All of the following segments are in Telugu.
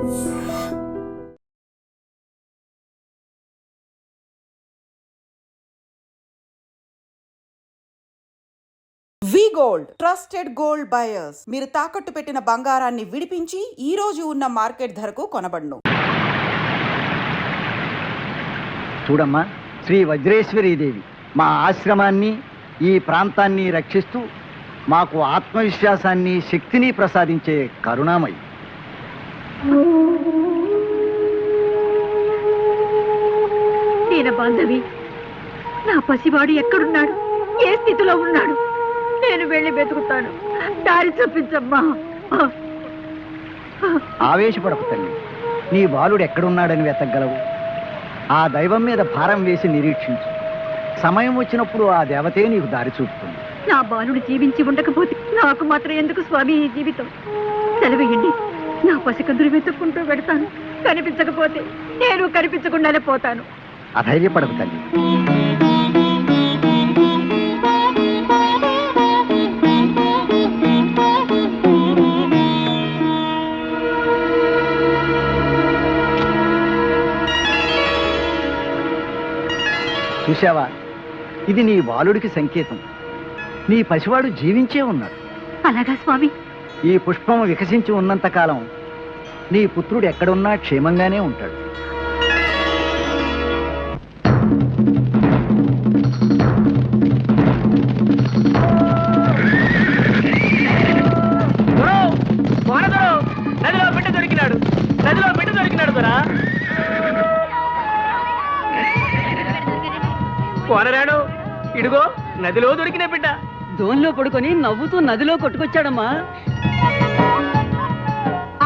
వి గోల్డ్ ట్రస్టెడ్ గోల్డ్ బయర్స్. మీరు తాకట్టు పెట్టిన బంగారాన్ని విడిపించి ఈ రోజు ఉన్న మార్కెట్ ధరకు కొనబడును. చూడమ్మా, శ్రీ వజ్రేశ్వరీదేవి మా ఆశ్రమాన్ని ఈ ప్రాంతాన్ని రక్షిస్తూ మాకు ఆత్మవిశ్వాసాన్ని శక్తిని ప్రసాదించే కరుణామయి. దీన బాంధవి, నా పసివాడు ఎక్కడున్నాడు, ఏ స్థితిలో ఉన్నాడు? నేను వెళ్ళి వెతుకుతాను, దారి చూపించమ్మా. ఆవేశపడకు తల్లి, నీ బాలుడు ఎక్కడున్నాడని వెతకగలవు. ఆ దైవం మీద భారం వేసి నిరీక్షించు. సమయం వచ్చినప్పుడు ఆ దేవతే నీకు దారి చూపుతుంది. నా బాలుడు జీవించి ఉండకపోతే నాకు మాత్రం ఎందుకు స్వామి ఈ జీవితం? సెలవేయండి, నా పసికందులు వెతుక్కుంటూ పెడతాను. కనిపించకపోతే నేను కనిపించకుండానే పోతాను. అధైర్యపడకు తల్లి. చూశావా, ఇది నీ బాలుడికి సంకేతం. నీ పసివాడు జీవించే ఉన్నాడు. అలాగా స్వామి? ఈ పుష్పం వికసించి ఉన్నంతకాలం నీ పుత్రుడు ఎక్కడున్నా క్షేమంగానే ఉంటాడు. నదిలో బిడ్డ దొరికినాడు, నదిలో బిడ్డ దొరికినాడు దొరా. కోనరాడు, ఇడుగో నదిలో దొరికిన బిడ్డ. దోన్లో పడుకొని నవ్వుతూ నదిలో కొట్టుకొచ్చాడమ్మా.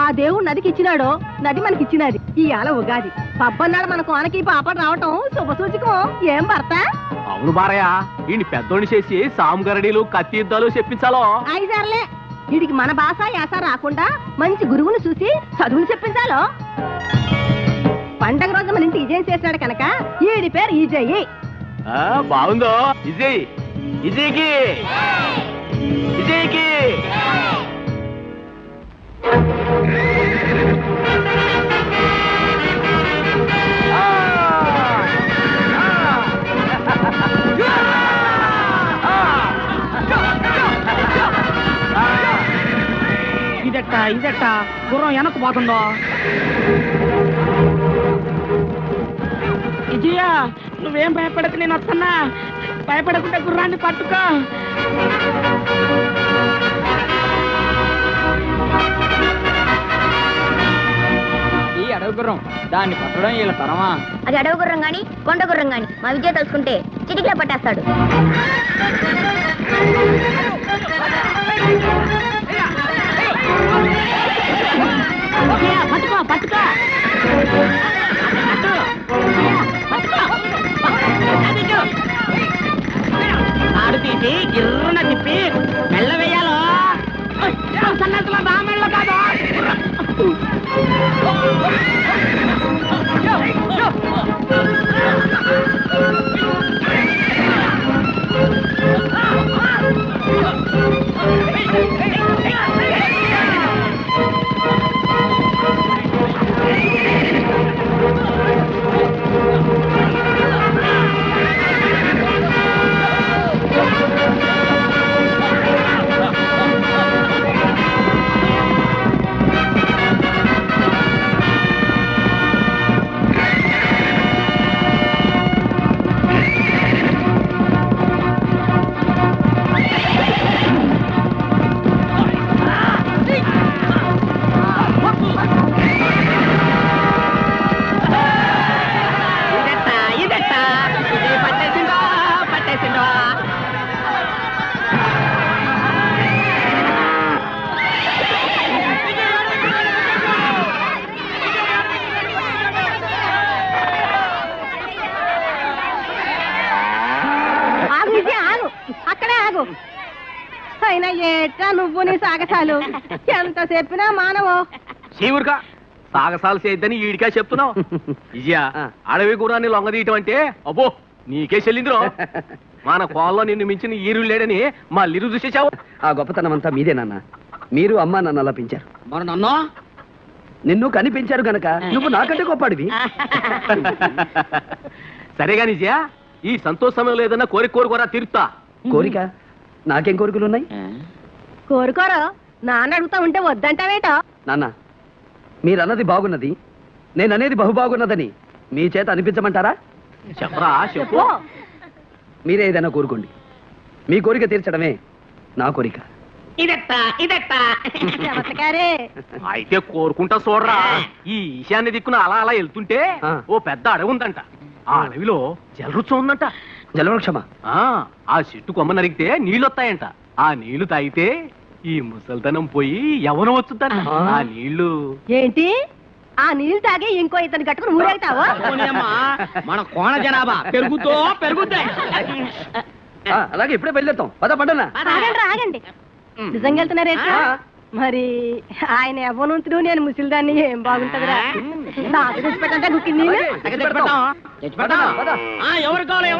ఆ దేవుడు నదికి ఇచ్చినాడో, నది మనకి ఇచ్చినది. ఈ ఆల ఉగాది పబ్బన్నాడు మన కోనకి పాప రావటం శుభసూచకం. ఏం భర్త? అవును బారయ్య, ఈ పెద్దోడిని చేసి సాముగరడీలు కత్తి యుద్ధాలు చెప్పించాలో. ఐదారులే, వీడికి మన భాష యాస రాకుండా మంచి గురువును చూసి చదువులు చెప్పించాలో. పండగ రోజు మన ఇంటి విజయం చేసినాడు కనుక ఈడి పేరు ఈజయ్యి. బాగుందో విజయ్, విజయ్కి విజయ్కి. ఇదెట్ట గుర్రం వెనక్కు పోతుందో. విజయ, నువ్వేం భయపడకు, నేను వస్తున్నా. భయపడకుండా గుర్రాన్ని పట్టుకో. ఈ అడవి గుర్రం, దాన్ని పట్టడం వీళ్ళ తరమా? అది అడవి గుర్రం గాని కొండ గుర్రం గాని మా విజయ తెలుసుకుంటే చిటికలో పట్టేస్తాడు. పట్టుకో పట్టుకో. ఆడు తీసి గిర్రున తిప్పి మెల్ల వేయాలో. సన్నట్లో దా మెళ్ళ కాదు. అయినా ఏట్రా నువ్వు నీ సాగసాలు ఎంత చెప్పినా మానవో. శివుడుగా సాగసాలు చేద్దని ఈడికా చెప్తున్నావు. విజయ, అడవి గుర్రాన్ని లొంగదీయటం అంటే అబ్బో నీకే చెల్లిందిరో. మన కోళ్ళలో నిన్ను మించిన ఈరు లేడని మా లిరు చూసేసావు. ఆ గొప్పతనం అంతా మీదే నాన్న. మీరు అమ్మ నన్ను అలా పెంచారు. మరి నన్ను నిన్ను కనిపించారు గనక నువ్వు నాకంటే గొప్పడివి. సరేగా నిజయా, ఈ సంతోష సమయంలో ఏదన్నా కోరుకోరా తీరుతా. కోరిక? నాకేం కోరికలు ఉన్నాయి? కోరుకోరు, నాన్న అడుగుతా ఉంటే వద్దంటావేటో. నాన్న, మీరన్నది బాగున్నది, నేననేది బహుబాగున్నదని మీ చేత అనిపించమంటారా? చెప్పరా, చెప్పు. మీరే ఏదైనా కోరుకోండి, మీ కోరిక తీర్చడమే నా కోరిక. అయితే కోరుకుంటా చూడరా. ఈ ఈశాన్య దిక్కున అలా అలా వెళ్తుంటే ఓ పెద్ద అడవి ఉందంట. ఆ అడవిలో జలరుచం ఉందంట. జలవృక్షమా? ఆ చెట్టు కొమ్మ నరిగితే నీళ్ళు వస్తాయంట. ఆ నీళ్లు తాగితే ఈ ముసల్తనం పోయి యవ్వనం వచ్చుద్దంట. ఆ నీళ్లు ఏంటి? ఆ నీళ్ళు తాగి ఇంకో ఇతను కట్టుకుని ఊరేగుతావా? మన కోణ జనాభా పెరుగుతాయి. అలాగే ఇప్పుడే బయలుదేరుతాం. పద పండన్నా. ఆగండి. నిజంగా వెళ్తున్నారేంటి? మరి ఆయన యవ్వనంతుడు, నేను ముసిలిదాన్ని, ఏం బాగుంటదిరా. నాకు తెచ్చిపెట్టంటే గుక్కింది. ఎవరు కావాలి?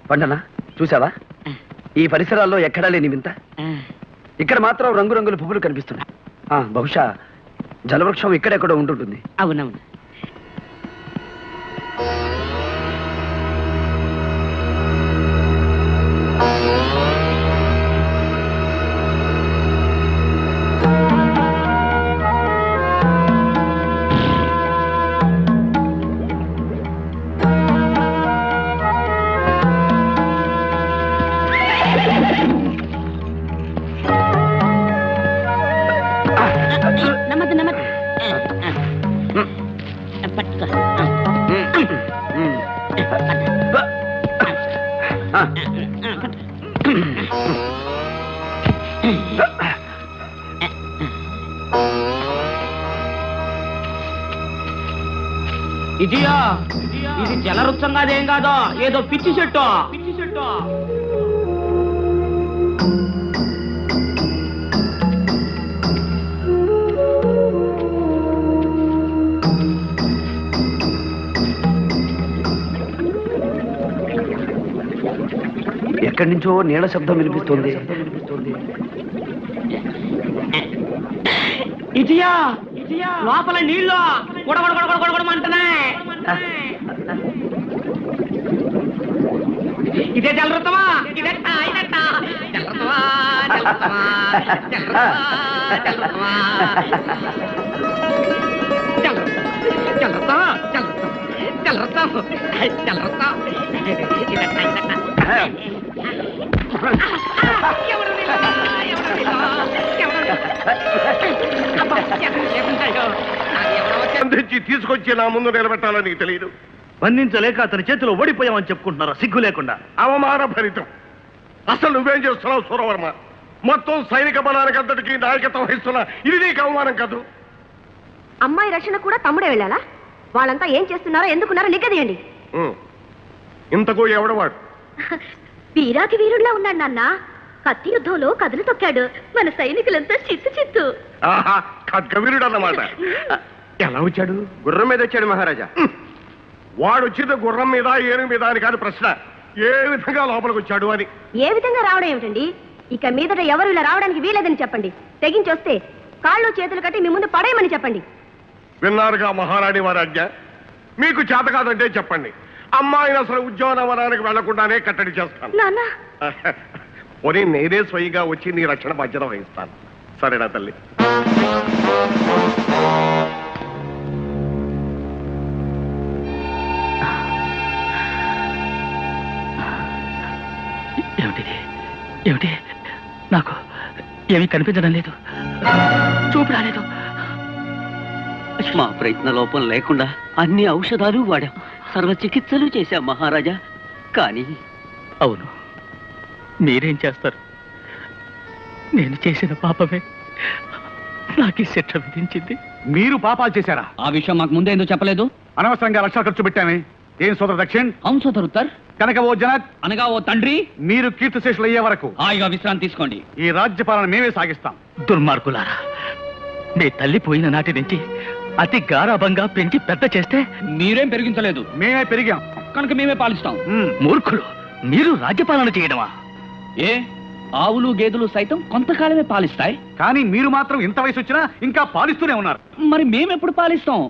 పండనా, చూసావా? ఈ పరిసరాల్లో ఎక్కడా లేని వింత. ఇక్కడ మాత్రం రంగురంగుల పువ్వులు కనిపిస్తున్నాయి. బహుశా జలవృక్షం ఇక్కడెక్కడో ఉంటుంటుంది. అవునవును. ఇది జలవృక్షం కాదేం కాదో, ఏదో పిచ్చి చెట్టు. ఎక్కడి నుంచో నీళ్ళ శబ్దం వినిపిస్తుంది. ఇదియా లోపల నీళ్ళు కొడగొడగొడగొడగొడమంటున్నాయి. ఇదే జలవృత్తమా? ఇదట్టా జలవృత్తమా? అందించి తీసుకొచ్చి నా ముందు నిలబెట్టాలని నీకు తెలియదు. బంధించలేక అతని చేతిలో ఓడిపోయామని చెప్పుకుంటున్నారా సిగ్గు లేకుండా? అవమాన భరితం. అసలు నువ్వేం చేస్తున్నావు సూరవర్మ? మొత్తం సైనిక బలానికి అంతటికి నాయకత్వం వహిస్తున్నా. ఇది నీకు అవమానం కాదు? అమ్మాయి రక్షణ కూడా తమ్ముడే వెళ్ళాలా? వాళ్ళంతా ఏం చేస్తున్నారో ఎందుకున్నారో నిగ్గదీయండి. ఇంతకు ఎవడవాడు? వీరాకి వీరుల్లా ఉన్నాడు నాన్న. కత్తి యుద్ధంలో కథలు తొక్కాడు. మన సైనికులంతా చిత్తు. ఖడ్గవీరుడు అన్నమాట. ఎలా వచ్చాడు? గుర్రం మీద వచ్చాడు మహారాజా. వాడు వచ్చింది గుర్రం మీద ఏనుగు మీద అని కాదు ప్రశ్న. ఏ విధంగా లోపలికి వచ్చాడు అని. ఏ విధంగా రావడం ఏమిటండి? ఇక మీదట ఎవరు ఇలా రావడానికి వీలేదని చెప్పండి. తెగించొస్తే కాళ్ళు చేతులు కట్టి మీ ముందు పడేయమని చెప్పండి. విన్నారుగా మహారాణి వారి ఆజ్ఞ. మీకు చేత కాదంటే చెప్పండి. అమ్మాయిని అసలు ఉద్యోగవనానికి వెళ్లకుండానే కట్టడి చేస్తాను. నాన్న పోనీ నేనే స్వయంగా వచ్చి నీ రక్షణ బాధ్యత వహిస్తాను. సరేనా తల్లి? ఏమిటి? నాకు ఏమీ కనిపించడం లేదు, చూపు రాలేదు. మా ప్రయత్న లోపం లేకుండా అన్ని ఔషధాలు వాడాం, సర్వ చికిత్సలు చేశాం మహారాజా. కానీ అవును, మీరేం చేస్తారు? నేను చేసిన పాపమే నాకు ఈ శిక్ష విధించింది. మీరు పాపాలు చేశారా? ఆ విషయం మాకు ముందే ఎందుకు చెప్పలేదు? అనవసరంగా లక్షలు ఖర్చు పెట్టామే. ఏం సోదర దక్షిణ్? అవును సోదరుత్తర్. కనుక ఓ జనక్, అనగా ఓ తండ్రి, మీరు కీర్తిశేషులు అయ్యే వరకు హాయిగా విశ్రాంతి తీసుకోండి. ఈ రాజ్య పాలన మేమే సాగిస్తాం. దుర్మార్గులారా, మీ తల్లి పోయిన నాటి నుంచి అతి గారాభంగా పెంచి పెద్ద చేస్తే మీరేం పెరిగించలేదు, మేమే పెరిగాం కనుక మేమే పాలిస్తాం. మూర్ఖులు, మీరు రాజ్యపాలన చేయడమా? ఏ ఆవులు గేదెలు సైతం కొంతకాలమే పాలిస్తాయి, కానీ మీరు మాత్రం ఇంత వయసు వచ్చినా ఇంకా పాలిస్తూనే ఉన్నారు. మరి మేమెప్పుడు పాలిస్తాం?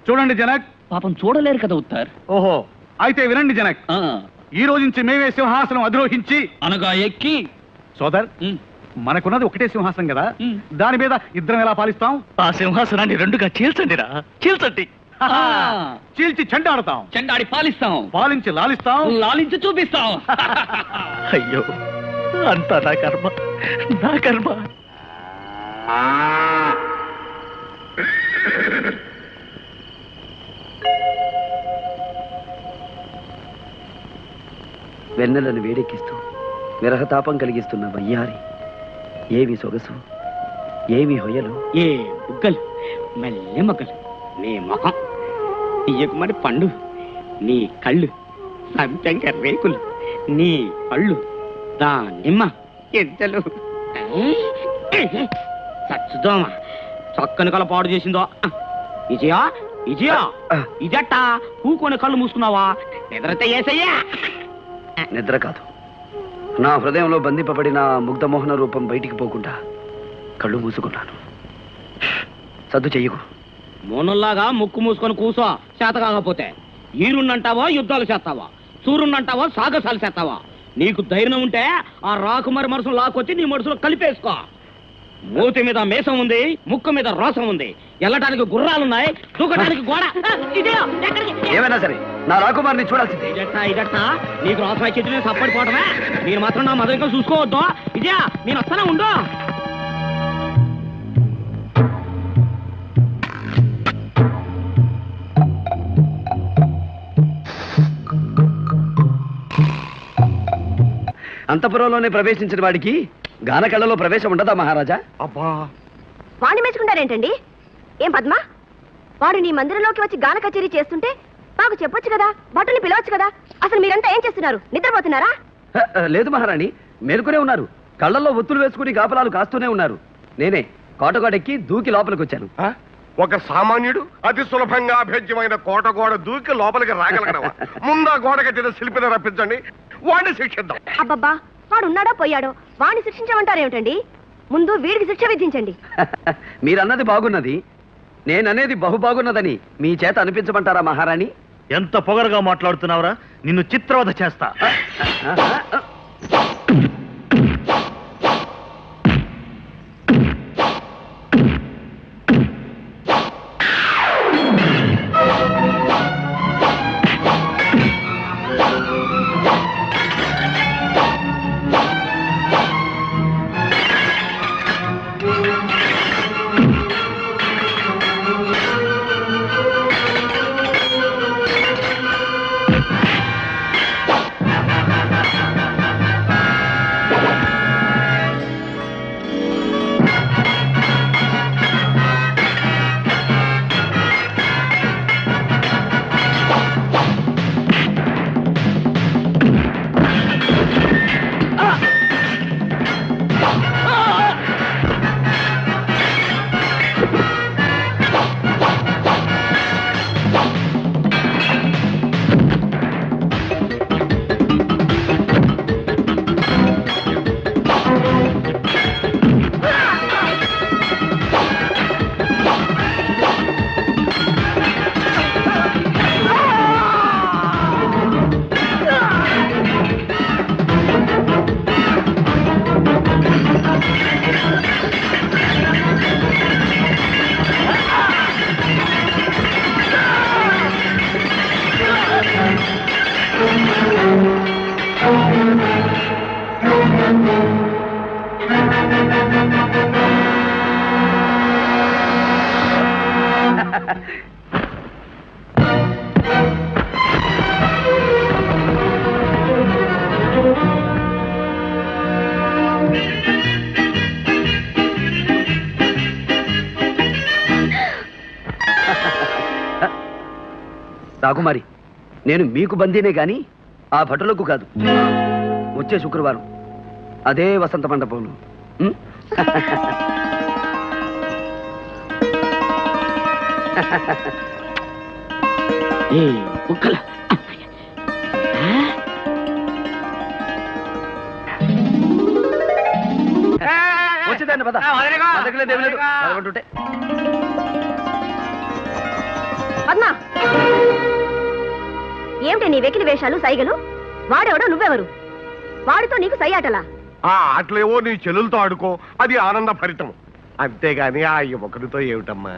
చూడండి జనక్. పాపం చూడలేరు కదా ఉత్తర్. ఓహో, అయితే వినండి జనక్. ఆ, ఈ రోజు నుంచి మేమే సింహాసనం అధిరోహించి, అనగా ఎక్కి. సోదర్, మనకున్నది ఒకటే సింహాసనం కదా, దాని మీద ఇద్దరం ఎలా పాలిస్తాం? ఆ సింహాసనాన్ని రెండుగా చీల్చండిరా, చీల్చండి. ఆ, చీల్చి చెండాడుతాం, చెండాడి పాలిస్తాం, పాలించి లాలిస్తాం. లాలించి చూపిస్తాం. అయ్యో, అంతా నా కర్మ, నా కర్మ. వెన్నెలను వేడెక్కిస్తూ విరహతాపం కలిగిస్తున్న వయ్యారి, ఏమి సొగసు, ఏమి హొయలు. ఏ బుగ్గలు, మెల్లె మొగ్గలు, నీ ముఖం, తీయకుమడి పండు, నీ కళ్ళు, సంపెంగ రేకులు, నీ పళ్ళు, దానిమ్మ ఎంతలు, సచ్చుదోమ చక్కని కల పాడు చేసిందో. విజయా, విజయా, ఇదట్టా కూకొని కళ్ళు మూసుకున్నావా? నిద్రతే ఏసయ్యా. నిద్ర కాదు, నా హృదయంలో బంధింపబడిన ముగ్ధమోహన రూపం బయటికి పోకుండా కళ్ళు మూసుకున్నాను. సద్దు చెయ్యకు. మోనుల్లాగా ముక్కు మూసుకొని కూసో. చేత కాకపోతే ఈరున్నంటావా యుద్ధాలు చేస్తావా, సూర్యున్నంటావా సాగసాలు చేస్తావా? నీకు ధైర్యం ఉంటే ఆ రాకుమారి మనసును లాక్కొచ్చి నీ మనసులో కలిపేసుకో. మూతి మీద మేసం ఉంది, ముక్కు మీద రోసం ఉంది, వెళ్ళటానికి గుర్రాలున్నాయి, దూకటానికి గోడ. ఏమైనా సరే నా రాకుమారిని చూడాల్సిందే. ఇదట్టా నీకు రోసం చెట్టు సప్పడిపోవటమే. మీరు మాత్రం నా మదరికలు చూసుకోవద్దు. ఇదే నేను వస్తానే ఉండు. అంతఃపురంలోనే ప్రవేశించిన వాడికి గానకళ్ళలో ప్రవేశం ఉండదా మహారాజా? అబ్బా, వాణ్ణి మెచ్చుకుంటారేంటండి? ఏం పద్మ, వాడు నీ మందిరంలోకి వచ్చి గాన కచేరీ చేస్తుంటే మాకు చెప్పొచ్చు కదా, భటుల్ని పిలవచ్చు కదా. అసలు మీరంతా ఏం చేస్తున్నారు? నిద్రపోతున్నారా? లేదు మహారాణి, మేలుకునే ఉన్నారు. కళ్ళల్లో ఒత్తులు వేసుకుని కాపలాలు కాస్తూనే ఉన్నారు. నేనే కోటగోడెక్కి దూకి లోపలికి వచ్చాను. ఆ? ఒక సామాన్యుడు అతి సులభంగా అభేద్యమైన కోట గోడ దూకి లోపలికి రాగలగడవా? ముందా గోడ కట్టిన శిల్పిని రప్పించండి, వాడిని శిక్షిద్దాం. అబ్బబ్బా, వాడు ఉన్నాడో పోయాడో, వాడిని శిక్షించమంటారేమిటండి? ముందు వీడికి శిక్ష విధించండి. మీరన్నది బాగున్నది, నేననేది బహు బాగున్నదని మీ చేత అనిపించమంటారా మహారాణి? ఎంత పొగరుగా మాట్లాడుతున్నావురా, నిన్ను చిత్రవధ చేస్తా. రాకుమారి, నేను మీకు బందీనే గాని ఆ భటులకు కాదు. వచ్చే శుక్రవారం అదే వసంత మండపంలో. ఉం? వచ్చేదాన్ని పద. మా దగ్గర లేదు, ఏమీ లేదు. పదకొంటుంటే. పద్మ, ఏమిటి నీ వెకిలి వేషాలు, సైగలు? వాడెవడో, నువ్వెవరు? వాడితో నీకు సై ఆటలా? ఆ ఆటలేవో నీ చెల్లెలతో ఆడుకో, అది ఆనంద భరితం. అంతేగాని ఆ యువకుడితో ఏమిటమ్మా?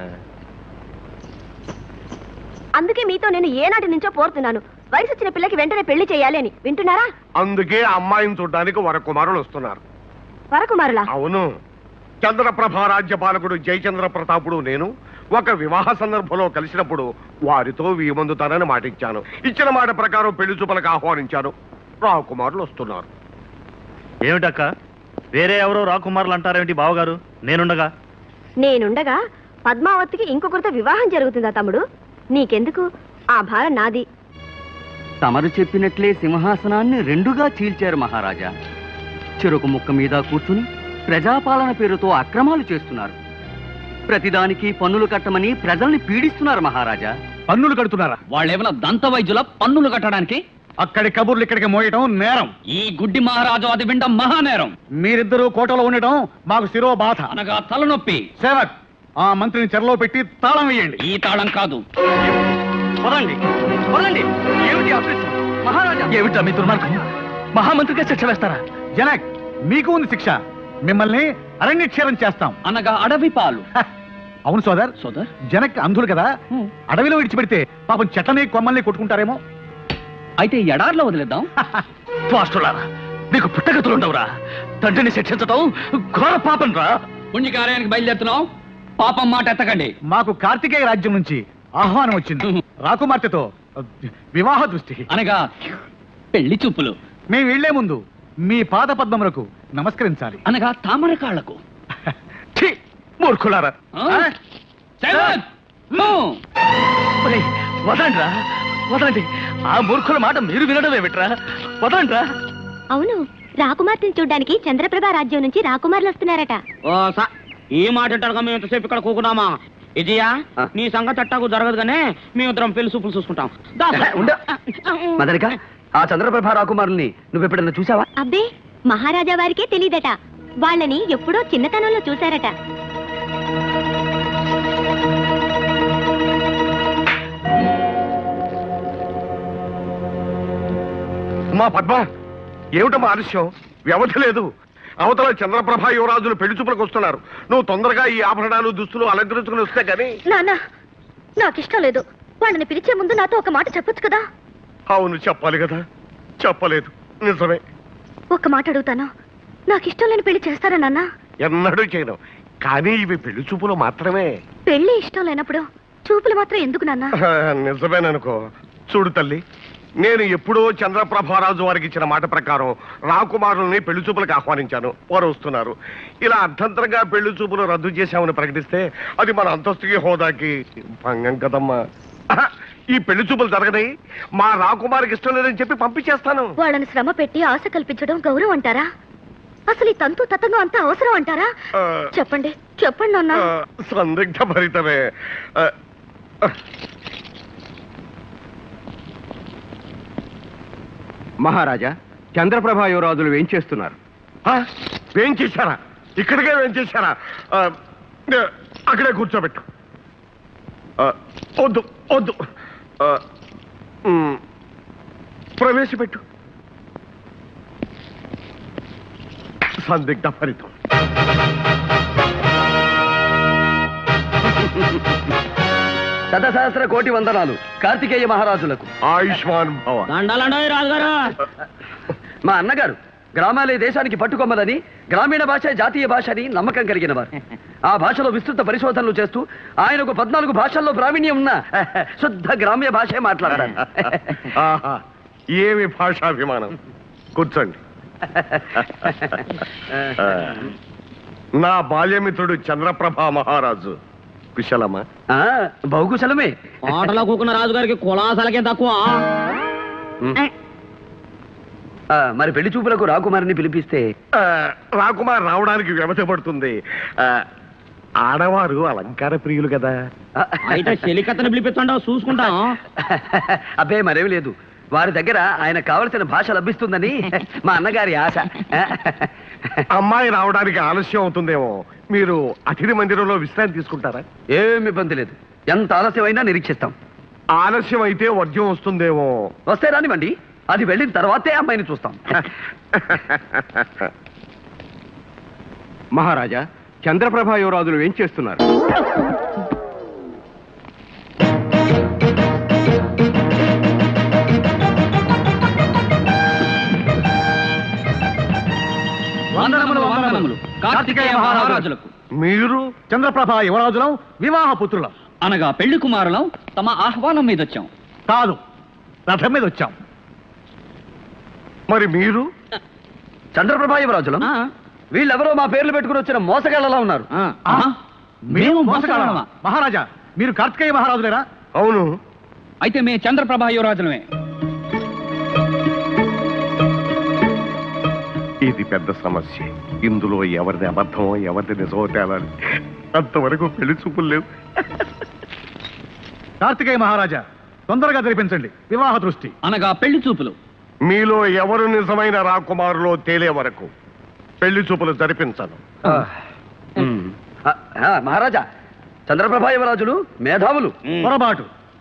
అందుకే మీతో నేను ఏనాటి నుంచో పోరుతున్నాను. వయసు వచ్చిన పిల్లకి వెంటనే పెళ్లి చేయాలి అని. వింటున్నారా? అందుకే అమ్మాయిని చూడడానికి వరకుమారులు వస్తున్నారు. వరకుమారులా? అవును. చంద్రప్రభ రాజ్యపాలకుడు జయచంద్ర ప్రతాపుడు నేను ఒక వివాహ సందర్భంలో కలిసినప్పుడు వారితో వీమందుతానని మాట ఇచ్చాను. ఇచ్చిన మాట ప్రకారం పెళ్లి చూపులకు ఆహ్వానించాను. రాకుమారులు వస్తున్నారు. ఏమిటక్క, వేరే ఎవరో రాకుమారులు అంటారేమిటి బావగారు? నేనుండగా పద్మావతికి ఇంకొకరితో వివాహం జరుగుతుందా తమ్ముడు? నీకెందుకు? ఆ భారం నాది. తమరు చెప్పినట్లే సింహాసనాన్ని రెండుగా చీల్చారు మహారాజా. చెరుకు ముక్క మీద కూర్చుని ప్రజాపాలన పేరుతో అక్రమాలు చేస్తున్నారు. ప్రతిదానికి పన్నులు కట్టమని ప్రజల్ని పీడిస్తున్నారు మహారాజా. పన్నులు కడుతున్నారా? వాళ్ళేమైనా దంత వైద్యుల పన్నులు కట్టడానికి? అక్కడి కబుర్లు ఇక్కడికి మోయటం నేరం. ఈ గుడ్డి మహారాజు అది వినడం మహానేరం. మీరిద్దరూ కోటలో ఉండటం మాకు శిరో బాధ. అనగా తలనొప్పి. సేవక్, ఆ మంత్రిని చెరలో పెట్టి తాళం వేయండి. ఈ తాళం కాదు. పదండి, పదండి. ఏమిటి ఆఫీసు? మహారాజా, ఏమిటా మీ దుర్మార్గం? మహామంత్రిగా శిక్ష వేస్తారా? జనక్, మీకు ఉంది శిక్ష. మిమ్మల్ని అరణ్యక్షేరం చేస్తాం. అనగా అడవి పాలు. అవును సోదర్. సోదర్, జనక్ అంధులు కదా, అడవిలో విడిచిపెడితే పాపం చెట్లని కొమ్మల్ని కొట్టుకుంటారేమో. అయితే ఎడార్లో వదిలేద్దాం. త్వాష్టులారా, మీకు పుట్టగతులుండవురా? తండ్రిని శిక్షించటం ఘోర పాపం రా. పుణ్యకార్యానికి బయలుదేరుతున్నాం. పాపం మాట ఎత్తకండి. మాకు కార్తికేయ రాజ్యం నుంచి ఆహ్వానం వచ్చింది. రాకుమార్తెతో వివాహ దృష్టి. అనగా పెళ్లి చూపులు. మేము వెళ్లే ముందు మీ పాద పద్మములకు నమస్కరించాలి. అనగా తామర కాళ్లకు. ఛీ, మూర్ఖులారా. ఒరేయ్, వదలండ్రా, వదలండి. ఆ మూర్ఖుల మాట మీరు వినడం ఏమిట్రా? వదలండ్రా. అవును, రాకుమార్తెని చూడ్డానికి చంద్రప్రభ రాజ్యం నుంచి రాకుమారులు వస్తున్నారట. ఈ మాట అంటారుగా మేము ఎంతసేపు ఇక్కడ కూకున్నామా? విజయా, నీ సంగతి అట్టాకు జరగదు గానే మేమిద్దరం పెళ్లి చూపులు చూసుకుంటాం. మదనిక, ఆ చంద్రప్రభ రాకుమారుల్ని నువ్వెప్పుడన్నా చూసావా? అబ్బే, మహారాజా వారికే తెలీదట. వాళ్ళని ఎప్పుడో చిన్నతనంలో చూశారట. అమ్మా పద్మ, ఏమిటమ్మా ఆలస్యం? వ్యవధి లేదు. అవతల చంద్రప్రభ యువరాజులు పెళ్లి చూపులకు వస్తున్నారు. నువ్వు తొందరగా ఈ ఆభరణాలు దుస్తులు అలంకరించుకుని వస్తే గానీ. నాన్న, నాకిష్టం లేదు. వాళ్ళని పిలిచే ముందు నాతో ఒక మాట చెప్పొచ్చు కదా. అవును, చెప్పాలి కదా. చెప్పలేదు. నిజమే. ఒక్క మాట అడుగుతాను, నాకిష్టం లేని పెళ్లి చేస్తారా నాన్న? ఎన్నడూ చేయను. కానీ ఇవి పెళ్లి చూపులు మాత్రమే. పెళ్లి ఇష్టం లేనప్పుడు చూపులు మాత్రం ఎందుకు నాన్న? నిజమేననుకో. చూడు తల్లి, నేను ఎప్పుడో చంద్రప్రభారాజు వారికి ఇచ్చిన మాట ప్రకారం రాకుమారుల్ని పెళ్లి చూపులకు ఆహ్వానించాను. వారు వస్తున్నారు. ఇలా అర్థంతరంగా పెళ్లి చూపులు రద్దు చేశామని ప్రకటిస్తే అది మన అంతస్తుకి హోదాకి భంగం కదమ్మా. ఈ పెళ్లి చూపులు జరగదాయి. మా రాకుమారికి ఇష్టం లేదని చెప్పి పంపించేస్తాను. వాళ్ళని శ్రమ పెట్టి ఆశ కల్పించడం గౌరవం అంటారా? అసలు ఈ తంతు తతంగం అంతా అవసరం అంటారా? చెప్పండి, చెప్పండి నాన్న. సందిగ్ధ భరితమే. మహారాజా, చంద్రప్రభ యువరాజులు ఏం చేస్తున్నారు? ఏం చేశారా? ఇక్కడికే ఏం చేశారా? అక్కడే కూర్చోబెట్టు. వద్దు వద్దు, ప్రవేశపెట్టు. సందిగ్ధ ఫలితం. శతసహస్ర కోటి వందనాలు కార్తికేయ మహారాజులకు. ఆయుష్మాన్ భవ. రాజుగారు, మా అన్నగారు గ్రామాలే దేశానికి పట్టుకొమ్మలని, గ్రామీణ భాష జాతీయ భాష అని నమ్మకం కలిగిన వారు. ఆ భాషలో విస్తృత పరిశోధనలు చేస్తూ ఆయనకు 14 భాషల్లో ప్రావీణ్యం ఉన్న శుద్ధ గ్రామ్య భాషే మాట్లాడారు. ఏమి భాషాభిమానం. కూర్చోండి. నా బాల్యమిత్రుడు చంద్రప్రభ మహారాజు కుశలమా? బహుకుశలమే. కోటలో కూకున్న రాజుగారికి కులాసాలకే తక్కువ. మరి పెళ్లి చూపులకు రాకుమారిని పిలిపిస్తే రాకుమార్ రావడానికి వ్యవధి పడుతుంది. ఆడవారు అలంకార ప్రియులు కదా. అయితే చెలికత్తని పిలిపిస్తాండో చూసుకుంటాం. అబ్బే మరేమి లేదు, వారి దగ్గర ఆయన కావలసిన భాష లభిస్తుందని మా అన్నగారి ఆశ. అమ్మాయి రావడానికి ఆలస్యం అవుతుందేమో, మీరు అతిథి మందిరంలో విశ్రాంతి తీసుకుంటారా? ఏమి ఇబ్బంది లేదు, ఎంత ఆలస్యమైనా నిరీక్షిస్తాం. ఆలస్యం అయితే వర్జ్యం వస్తుందేమో. వస్తే రానివ్వండి, అది వెళ్ళిన తర్వాతే అమ్మాయిని చూస్తాం. మహారాజా, చంద్రప్రభ యువరాజులు ఏం చేస్తున్నారు? వందనములు వందనములు కార్తికేయ మహారాజులకు. మీరు? చంద్రప్రభ యువరాజులం, వివాహ పుత్రులం. అనగా పెళ్లి కుమారులం తమ ఆహ్వానం మీద వచ్చాం. కాదు, రథం మీద వచ్చాం. మరి మీరు? చంద్రప్రభా యువరాజులం. వీళ్ళెవరో మా పేర్లు పెట్టుకుని వచ్చిన మోసగాళ్ళలా ఉన్నారు. మేము మోసగాళ్ళమా? మహారాజా, మీరు కార్తికేయ మహారాజులేరా? అవును. అయితే మే చంద్రప్రభా యువరాజులమే. ఇది పెద్ద సమస్య. ఇందులో ఎవరిది అబద్ధమో ఎవరిది నిజమో తేలాలి. అంతవరకు పెళ్లి చూపులు లేవు. కార్తికేయ మహారాజా, తొందరగా జరిపించండి వివాహ దృష్టి. అనగా పెళ్లి చూపులు. మీలో ఎవరు నిజమైన రాకుమారులో తేలే వరకు పెళ్లి చూపులు జరిపించను. మహారాజా, చంద్రప్రభా యువరాజులు మేధావులు. పొరపాటు.